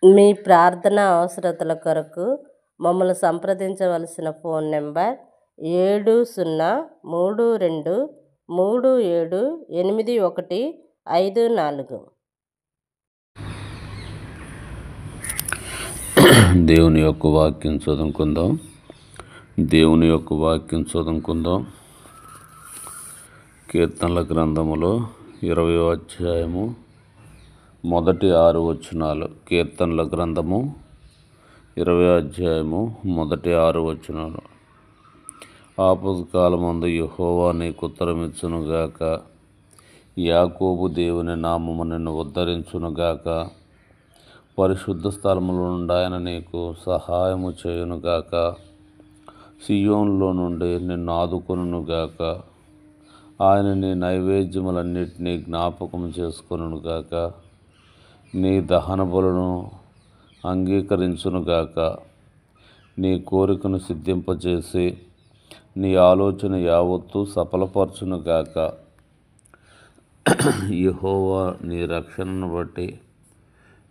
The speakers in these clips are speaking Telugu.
మీ ప్రార్థన అవసరతల కొరకు మమ్మల్ని సంప్రదించవలసిన ఫోన్ నెంబర్ 7032378154. దేవుని యొక్క వాక్యం చదువుకుందాం. కీర్తనల గ్రంథములో 20వ అధ్యాయము మొదటి 6 వచనాలు. కీర్తనల గ్రంథము 20వ అధ్యాయము మొదటి 6 వచనాలు. ఆపత్కాలమందు యెహోవా నీకు ఉత్తరమిచ్చునుగాక, యాకోబు దేవుని నామము నిన్ను ఉద్ధరించునుగాక, పరిశుద్ధ స్థలములో నుండి ఆయన నీకు సహాయము చేయునుగాక, సియోనులో నుండి నిన్ను ఆదుకొనుగాక, ఆయన నీ నైవేద్యములన్నిటినీ జ్ఞాపకం చేసుకొనుగాక, నీ దహన బలులను అంగీకరించునుగాక, నీ కోరికను సిద్ధింపచేసి నీ ఆలోచన యావత్తు సఫలపరచునుగాక. యెహోవా నీ రక్షణను బట్టి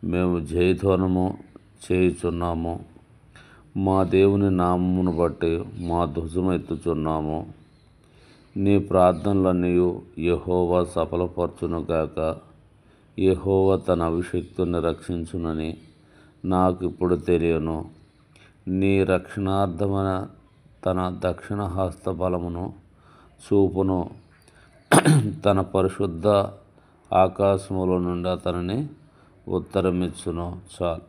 మేము జయధ్వనము చేయుచున్నాము, మా దేవుని నామమును బట్టి మా ధ్వజమెత్తుచున్నాము. నీ ప్రార్థనలన్నీ యెహోవా సఫలపరచునుగాక. యెహోవా తన అభిషిక్తుని రక్షించునని నాకు ఇప్పుడు తెలియను. నీ రక్షణార్థమైన తన దక్షిణ హస్త బలమును చూపును, తన పరిశుద్ధ ఆకాశములో నుండి అతనిని ఉత్తరమిచ్చును. చాలు.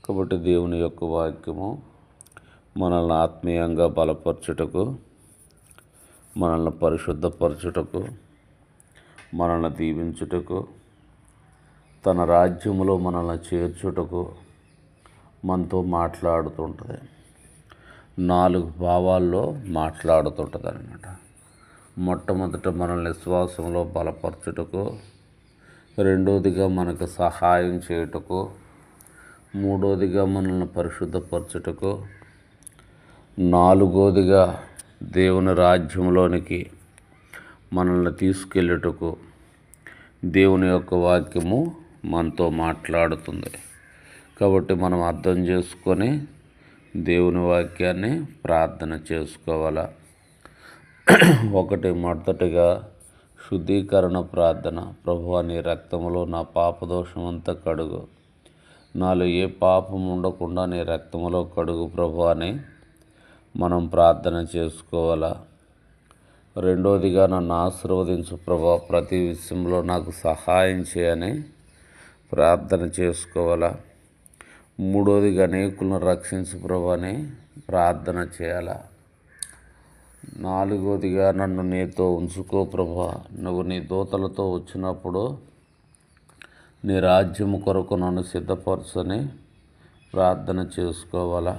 కాబట్టి దేవుని యొక్క వాక్యము మనల్ని ఆత్మీయంగా బలపరచుటకు, మనల్ని పరిశుద్ధపరచుటకు, మనల్ని దీవించుటకు, తన రాజ్యములో మనల్ని చేర్చుటకు మనతో మాట్లాడుతుంటుంది. 4 భావాల్లో మాట్లాడుతుంటుంది అన్నమాట. మొట్టమొదట మనల్ని విశ్వాసంలో బలపరచుటకు, రెండవదిగా మనకు సహాయం చేయుటకు, మూడవదిగా మనల్ని పరిశుద్ధపరచుటకు, నాలుగవదిగా దేవుని రాజ్యంలోనికి మనల్ని తీసుకెళ్ళుటకు దేవుని యొక్క వాక్యము మనతో మాట్లాడుతుంది. కాబట్టి మనం అర్థం చేసుకొని దేవుని వాక్యాన్ని ప్రార్థన చేసుకోవాలా. మొదటిగా శుద్ధీకరణ ప్రార్థన. ప్రభువా, నీ రక్తములో నా పాపదోషం అంతా కడుగు, నాలో ఏ పాపం ఉండకుండా నీ రక్తములో కడుగు ప్రభువా అని మనం ప్రార్థన చేసుకోవాలా. రెండవదిగా, నన్ను ఆశీర్వదించు ప్రభువా, ప్రతి విషయంలో నాకు సహాయం చేయని ప్రార్థన చేసుకోవాలా. మూడవదిగా, అనేకులను రక్షించు ప్రభువా అని ప్రార్థన చేయాలా. నాలుగవదిగా, నన్ను నీతో ఉంచుకో ప్రభువా, నువ్వు నీ దూతలతో వచ్చినప్పుడు నీ రాజ్యము కొరకు నన్ను సిద్ధపరచని ప్రార్థన చేసుకోవాలా.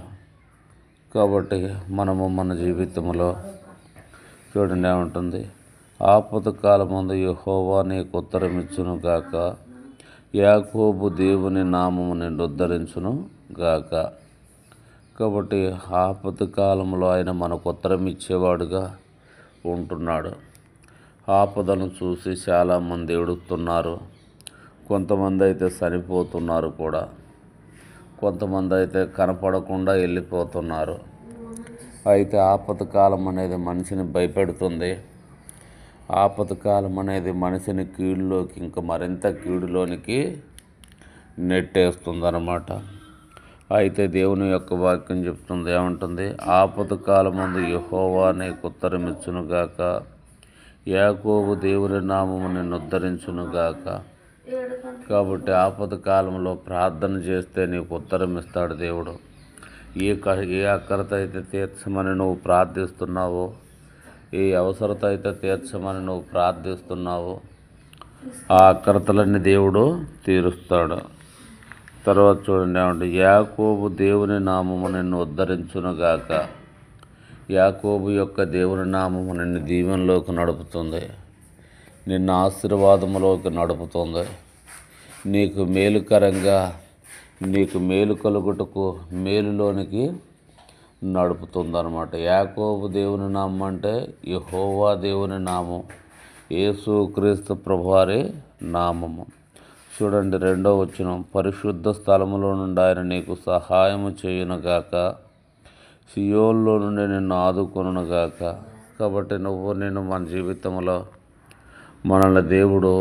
కాబట్టి మనము మన జీవితంలో చూడండి ఏముంటుంది, ఆపత్కాలమందు యెహోవా నీకు ఉత్తరమిచ్చునుగాక, యాకోబు దేవుని నామము నిన్ను ఉద్ధరించును గాక. కాబట్టి ఆపత్కాలంలో ఆయన మనకు ఉత్తరం ఇచ్చేవాడుగా ఉంటున్నాడు. ఆపదను చూసి చాలామంది ఎడుతున్నారు. కొంతమంది అయితే చనిపోతున్నారు కూడా, కొంతమంది అయితే కనపడకుండా వెళ్ళిపోతున్నారు. అయితే ఆపత్కాలం అనేది మనిషిని భయపెడుతుంది. ఆపత్కాలం అనేది మనిషిని కీడులోకి, ఇంకా మరింత కీడులోనికి నెట్టేస్తుంది అన్నమాట. అయితే దేవుని యొక్క వాక్యం చెప్తుంది ఏమంటుంది, ఆపత్కాలమందు యెహోవా నీకు ఉత్తరమిచ్చునుగాక, యాకోబు దేవుని నామము నిన్ను ఉద్ధరించునుగాక. కాబట్టి ఆపత్కాలంలో ప్రార్థన చేస్తే నీకు ఉత్తరం ఇస్తాడు దేవుడు. ఏ అక్కరత అయితే తీర్చమని నువ్వు ప్రార్థిస్తున్నావో, ఏ అవసరత అయితే తీర్చమని నువ్వు ప్రార్థిస్తున్నావో, ఆ అక్కరతలన్నీ దేవుడు తీరుస్తాడు. తర్వాత చూడండి ఏమంటే, యాకోబు దేవుని నామము నిన్ను ఉద్ధరించునుగాక. యాకోబు యొక్క దేవుని నామము నిన్ను దీవెనలోకి నడుపుతుంది, నిన్ను ఆశీర్వాదములోకి నడుపుతుంది, నీకు మేలుకరంగా, నీకు మేలు కలుగుటకు మేలులోనికి నడుపుతుంది అన్నమాట. యాకోబు దేవుని నామం అంటే యెహోవా దేవుని నామం, యేసు క్రీస్తు ప్రభువారి నామము. చూడండి 2వ వచనం, పరిశుద్ధ స్థలములో నుండి ఆయన నీకు సహాయము చేయునుగాక, సియోన్లో నుండి నిన్ను ఆదుకొనుగాక. కాబట్టి నేను మన జీవితంలో మనల్ని దేవుడు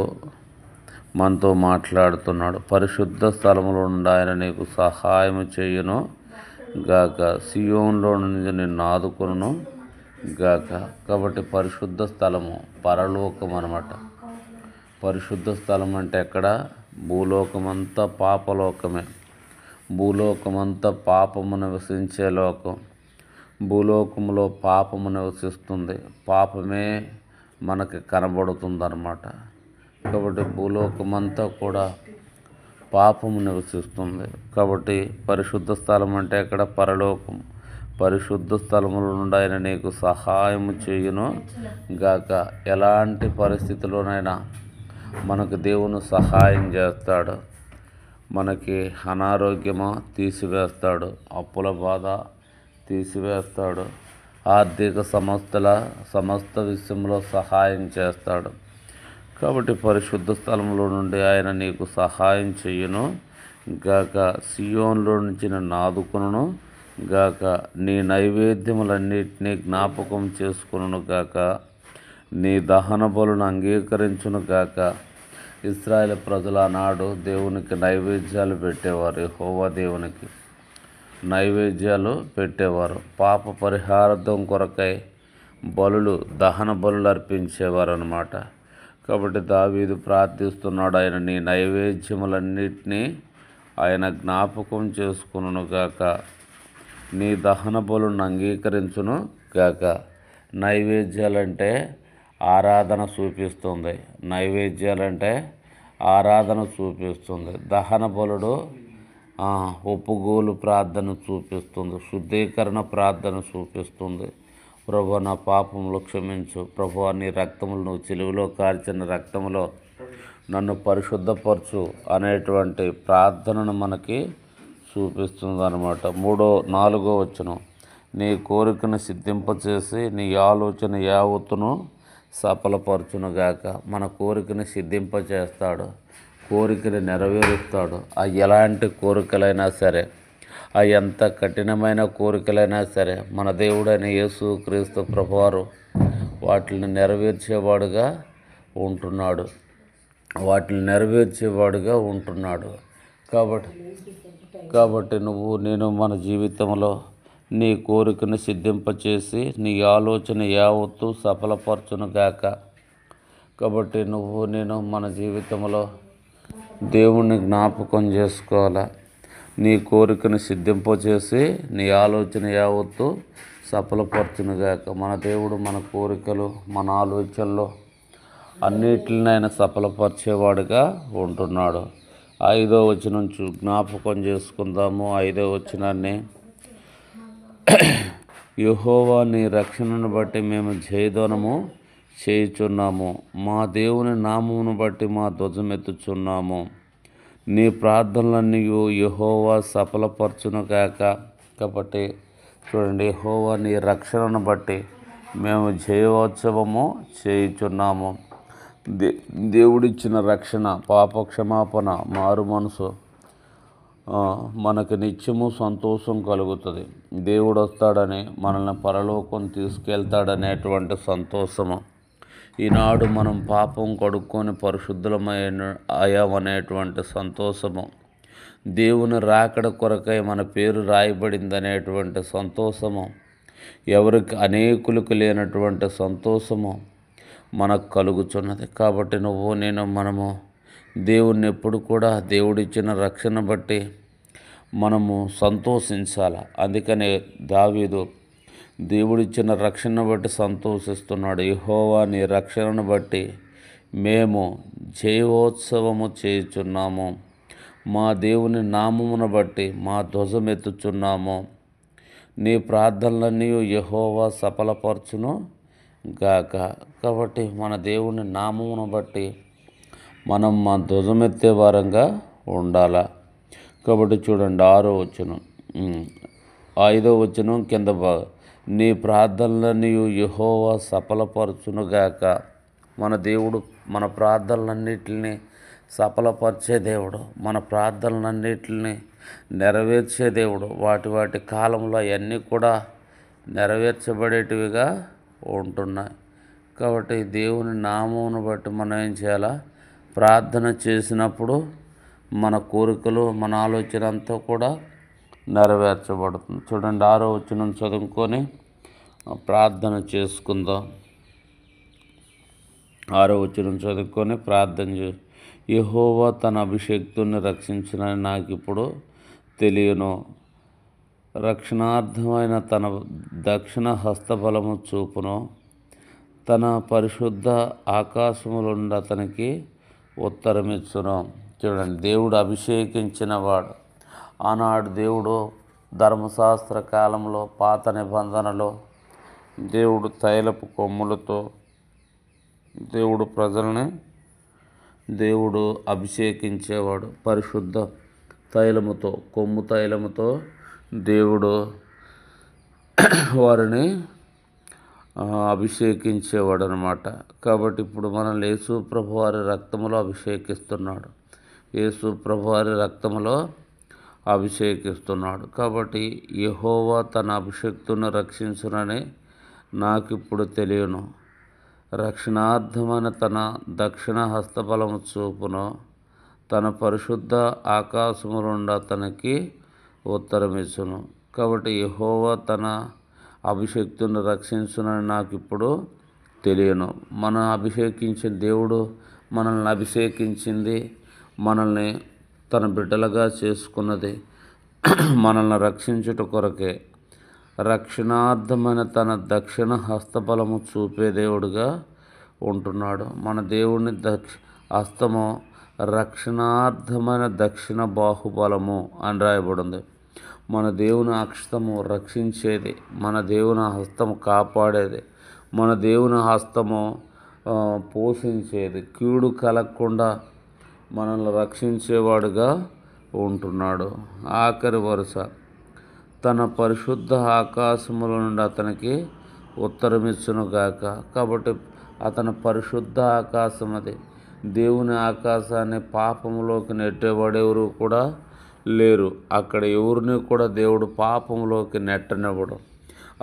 మనతో మాట్లాడుతున్నాడు. పరిశుద్ధ స్థలములో నుండి ఆయన నీకు సహాయము చేయును గాక, సియోన్లో నుండి నిన్ను ఆదుకొనును గాక. కాబట్టి పరిశుద్ధ స్థలము పరలోకం అన్నమాట. పరిశుద్ధ స్థలం అంటే ఎక్కడ? భూలోకమంతా పాపలోకమే. భూలోకమంతా పాపము నివసించే లోకం. భూలోకంలో పాపము నివసిస్తుంది, పాపమే మనకి కనబడుతుందన్నమాట. కాబట్టి భూలోకమంతా కూడా పాపము నివసిస్తుంది. కాబట్టి పరిశుద్ధ స్థలం అంటే ఎక్కడ? పరలోకం. పరిశుద్ధ స్థలముల నుండి ఆయన నీకు సహాయము చేయును గాక. ఎలాంటి పరిస్థితిలోనైనా మనకు దేవుని సహాయం చేస్తాడు. మనకి అనారోగ్యము తీసివేస్తాడు, అప్పుల బాధ తీసివేస్తాడు, ఆర్థిక సమస్త విషయంలో సహాయం చేస్తాడు. కాబట్టి పరిశుద్ధ స్థలంలో నుండి ఆయన నీకు సహాయం చెయ్యును గాక, సియోన్లో నుంచి నన్ను ఆదుకొనును గాక, నీ నైవేద్యములన్నిటినీ జ్ఞాపకం చేసుకొనును గాక, నీ దహన బలులను అంగీకరించును గాక. ఇశ్రాయేలు ప్రజలు ఆనాడు దేవునికి నైవేద్యాలు పెట్టేవారు. యెహోవా దేవునికి నైవేద్యాలు పెట్టేవారు. పాప పరిహారార్థం కొరకై దహన బలులు అర్పించేవారు అన్నమాట. కాబట్టి దావీదు ప్రార్థిస్తున్నాడు, ఆయన నీ నైవేద్యములన్నిటినీ ఆయన జ్ఞాపకం చేసుకును గాక, నీ దహన బలులను అంగీకరించును గాక. నైవేద్యాలంటే ఆరాధన చూపిస్తుంది. నైవేద్యాలంటే ఆరాధన చూపిస్తుంది. దహన బలుడు ఒప్పుగోలు ప్రార్థన చూపిస్తుంది, శుద్ధీకరణ ప్రార్థన చూపిస్తుంది. ప్రభువా, నా పాపములు క్షమించు. ప్రభువా, నీ రక్తములు, నువ్వు చిలువలో కార్చిన రక్తములో నన్ను పరిశుద్ధపరచు అనేటువంటి ప్రార్థనను మనకి చూపిస్తుంది అన్నమాట. 4వ వచనం, నీ కోరికను సిద్ధింపచేసి నీ ఆలోచన యావత్తును సఫలపరచునుగాక. మన కోరికను సిద్ధింపచేస్తాడు, కోరికను నెరవేరుస్తాడు. అవి ఎలాంటి కోరికలైనా సరే, అవి ఎంత కఠినమైన కోరికలైనా సరే, మన దేవుడైన యేసు క్రీస్తు ప్రభువారు వాటిని నెరవేర్చేవాడుగా ఉంటున్నాడు. కాబట్టి నేను మన జీవితంలో నీ కోరికను సిద్ధింపచేసి నీ ఆలోచన యావత్తు సఫలపరచును గాక. కాబట్టి నేను మన జీవితంలో దేవుణ్ణి జ్ఞాపకం చేసుకోవాలా. నీ కోరికను సిద్ధింపచేసి నీ ఆలోచన యావత్తు సఫలపరచును గాక. మన దేవుడు మన కోరికలు, మన ఆలోచనలు అన్నిటిని ఆయన సఫలపరిచేవాడుగా ఉంటున్నాడు. 5వ వచనం జ్ఞాపకం చేసుకుందాము. 5వ వచనాన్ని, యెహోవా నీ రక్షణను బట్టి మేము జయధ్వనము చేయుచున్నాము, మా దేవుని నామమును బట్టి మా ధ్వజమెత్తుచున్నాము. నీ ప్రార్థనలన్నీ యెహోవా సఫలపరచును గాక. కాబట్టి చూడండి, యెహోవా నీ రక్షణను బట్టి మేము జయోత్సవము చేయుచున్నాము. దేవుడిచ్చిన రక్షణ, పాప క్షమాపణ, మారు మనసు మనకు నిత్యము సంతోషం కలుగుతుంది. దేవుడు వస్తాడని, మనల్ని పరలోకం తీసుకెళ్తాడనేటువంటి సంతోషము. ఈనాడు మనం పాపం కడుక్కొని పరిశుద్ధులమయ్యామనేటువంటి సంతోషము, దేవుని రాకడ కొరకై మన పేరు రాయబడిందనేటువంటి సంతోషము, ఎవరికి అనేకులకు లేనటువంటి సంతోషము మనకు కలుగుతున్నది. కాబట్టి మనము దేవుణ్ణి ఎప్పుడు కూడా దేవుడిచ్చిన రక్షణ బట్టి మనము సంతోషించాలి. అందుకనే దావీదు దేవుడిచ్చిన రక్షణ బట్టి సంతోషిస్తున్నాడు. యెహోవా నీ రక్షణను బట్టి మేము జయోత్సవము చేయుచున్నాము, మా దేవుని నామమును బట్టి మా ధ్వజమెత్తుచున్నాము. నీ ప్రార్థనలన్నీ యెహోవా సఫలపరచును గాక. కాబట్టి మన దేవుని నామమును బట్టి మనం మా ధ్వజమెత్తే వారంగా ఉండాలా. కాబట్టి చూడండి 6వ వచనం, 5వ వచనం కింద నీ ప్రార్థనలన్నీ యెహోవా సఫలపరచును గాక. మన దేవుడు మన ప్రార్థనలన్నిటిని సఫలపరిచే దేవుడు, మన ప్రార్థనలన్నిటిని నెరవేర్చే దేవుడు. వాటి కాలంలో అవన్నీ కూడా నెరవేర్చబడేటివిగా ఉంటున్నాయి. కాబట్టి దేవుని నామమును బట్టి మనం ఏం చేయాలా? ప్రార్థన చేసినప్పుడు మన కోరికలు, మన ఆలోచన అంతా కూడా నెరవేర్చబడుతుంది. చూడండి, 6వ వచనం చదువుకొని ప్రార్థన చేసుకుందాం. 6వ వచనం చదువుకొని ప్రార్థన యెహోవా తన అభిషేక్తుని రక్షించునని నాకు ఇప్పుడు తెలియను. రక్షణార్థమైన తన దక్షిణ హస్తబలము చూపును. తన పరిశుద్ధ ఆకాశములుండి అతనికి ఉత్తరమిచ్చును. చూడండి, దేవుడు అభిషేకించిన వాడు. ఆనాడు దేవుడు ధర్మశాస్త్ర కాలంలో, పాత నిబంధనలో దేవుడు తైలపు కొమ్ములతో దేవుడు ప్రజల్ని అభిషేకించేవాడు. పరిశుద్ధ తైలముతో, కొమ్ము తైలముతో దేవుడు వారిని అభిషేకించేవాడు అనమాట. కాబట్టి ఇప్పుడు మనం యేసు ప్రభువారి రక్తములో అభిషేకిస్తున్నాడు. యేసు ప్రభువారి రక్తములో అభిషేకిస్తున్నాడు. కాబట్టి యెహోవా తన అభిషేక్తుని రక్షించునని నాకిప్పుడు తెలియను. రక్షణార్థమైన తన దక్షిణ హస్తబలము చూపును. తన పరిశుద్ధ ఆకాశములుండి అతనికి ఉత్తరమిచ్చును. కాబట్టి యెహోవా తన అభిషేక్తుని రక్షించునని నాకు ఇప్పుడు తెలియను. మనం అభిషేకించిన దేవుడు మనల్ని అభిషేకించింది, మనల్ని తన బిడ్డలుగా చేసుకున్నది మనల్ని రక్షించుట కొరకే. రక్షణార్థమైన తన దక్షిణ హస్తబలము చూపే దేవుడుగా ఉంటున్నాడు. మన దేవుని హస్తము రక్షణార్థమైన దక్షిణ బాహుబలము అని రాయబడింది. మన దేవుని హస్తము రక్షించేది, మన దేవుని హస్తము కాపాడేది, మన దేవుని హస్తము పోషించేది, కీడు కలగకుండా మనల్ని రక్షించేవాడుగా ఉంటున్నాడు. ఆఖరి వరుస, తన పరిశుద్ధ ఆకాశముల నుండి అతనికి ఉత్తరమిచ్చునుగాక. కాబట్టి అతని పరిశుద్ధ ఆకాశం అది. దేవుని ఆకాశాన్ని పాపంలోకి నెట్టేవాడెవరు కూడా లేరు. అక్కడ ఎవరిని కూడా దేవుడు పాపంలోకి నెట్టనివ్వడం.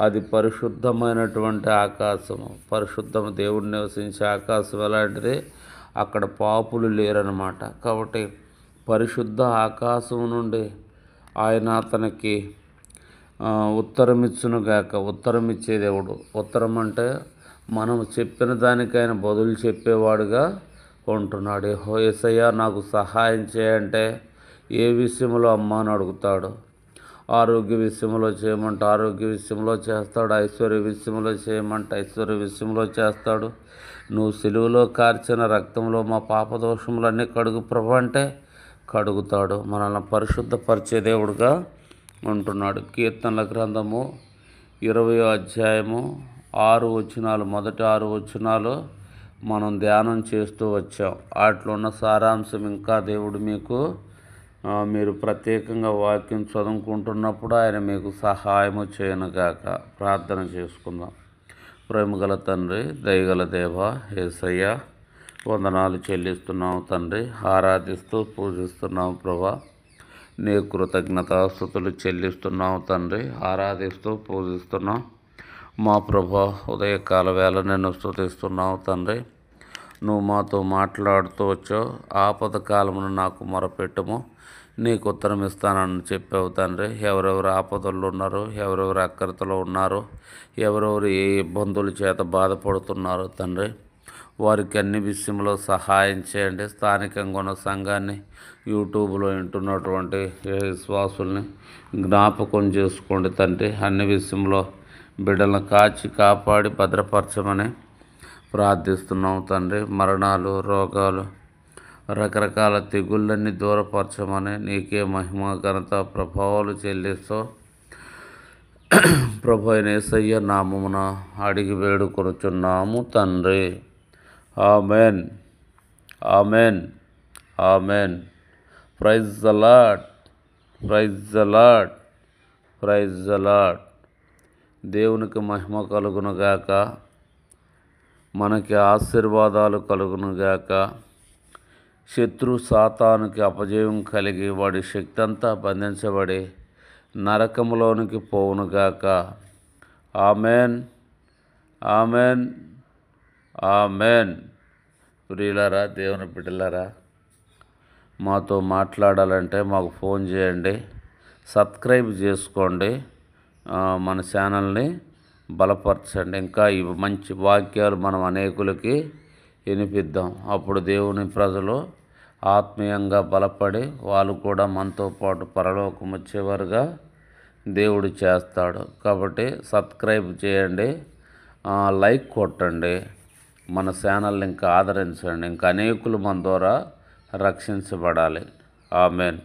అది పరిశుద్ధమైనటువంటి ఆకాశము. పరిశుద్ధము, దేవుడు నివసించే ఆకాశం ఎలాంటిది? అక్కడ పాపులు లేరనమాట. కాబట్టి పరిశుద్ధ ఆకాశం నుండి ఆయన అతనికి ఉత్తరమిచ్చునుగాక. ఉత్తరం ఇచ్చే దేవుడు. ఉత్తరం అంటే మనం చెప్పిన దానికి ఆయన బదులు చెప్పేవాడుగా ఉంటున్నాడు. యేసయ్యా నాకు సహాయం చేయంటే ఏ విషయంలో అమ్మ అని అడుగుతాడు. ఆరోగ్య విషయంలో చేయమంటే ఆరోగ్య విషయంలో చేస్తాడు. ఐశ్వర్య విషయంలో చేయమంటే ఐశ్వర్య విషయంలో చేస్తాడు. నువ్వు సిలువలో కార్చిన రక్తంలో మా పాపదోషములన్నీ కడుగు ప్రభు అంటే కడుగుతాడు. మనల్ని పరిశుద్ధపరిచే దేవుడుగా ఉంటున్నాడు. కీర్తనల గ్రంథము 20వ అధ్యాయము 6 వచనాలు, మొదటి 6 వచనాలు మనం ధ్యానం చేస్తూ వచ్చాం. వాటిలో ఉన్న సారాంశం ఇంకా దేవుడు మీరు ప్రత్యేకంగా వాక్యం చదువుకుంటున్నప్పుడు ఆయన మీకు సహాయము చేయనుగాక. ప్రార్థన చేసుకుందాం. ప్రేమగల తండ్రి, దయగల దేవ, యేసయ్య, వందనాలు చెల్లిస్తున్నాము తండ్రి. ఆరాధిస్తూ పూజిస్తున్నాము ప్రభా. నీ కృతజ్ఞతాస్తుతులు చెల్లిస్తున్నాము తండ్రి. ఆరాధిస్తూ పూజిస్తున్నాం మా ప్రభా. ఉదయకాల వేళ నేను స్తుతిస్తున్నావు తండ్రి. నువ్వు మాతో మాట్లాడుతూ వచ్చావు. ఆపద కాలమును నాకు మొరపెట్టుము, నీకు ఉత్తరం ఇస్తానని చెప్పావు తండ్రి. ఎవరెవరు ఆపదల్లో ఉన్నారో, ఎవరెవరు అక్కరతలో ఉన్నారో, ఎవరెవరు ఏ ఇబ్బందుల చేత బాధపడుతున్నారో తండ్రి, వారికి అన్ని విషయంలో సహాయం చేయండి. స్థానికంగా ఉన్న సంఘాన్ని, యూట్యూబ్లో వింటున్నటువంటి విశ్వాసుల్ని జ్ఞాపకం చేసుకోండి తండ్రి. అన్ని విషయంలో బిడ్డలను కాచి కాపాడి భద్రపరచమని ప్రార్థిస్తున్నాం తండ్రి. మరణాలు, రోగాలు, రకరకాల తెగుళ్ళన్నీ దూరపరచమని నీకే మహిమ, ఘనత, ప్రభావాలు చెల్లిస్తూ ప్రభు అయిన యేసయ్య నామమున అడిగి వేడుకొనుచున్నాము తండ్రి. Amen, amen, amen. Praise the lord, praise the lord, praise the lord. దేవునికి మహిమ కలుగునుగాక, మనకి ఆశీర్వాదాలు కలుగునుగాక, శత్రు సాతానుకి అపజయం కలిగి వాడి శక్తి అంతా బంధించబడి నరకములోనికి పోవునుగాక. Amen, amen, amen. ప్రియులారా, దేవుని బిడ్డలారా, మాతో మాట్లాడాలంటే మాకు ఫోన్ చేయండి, సబ్స్క్రైబ్ చేసుకోండి, మన ఛానల్ని బలపరచండి. ఇంకా ఈ మంచి వాక్యాలు మనం అనేకులకి వినిపిద్దాం. అప్పుడు దేవుని ప్రజలు ఆత్మీయంగా బలపడి వాళ్ళు కూడా మనతో పాటు పరలోకం వచ్చేవారుగా దేవుడు చేస్తాడు. కాబట్టి సబ్స్క్రైబ్ చేయండి, లైక్ కొట్టండి, మన ఛానల్ని ఇంకా ఆదరించండి. ఇంకా అనేకులు మన ద్వారా రక్షించబడాలి. ఆమెన్.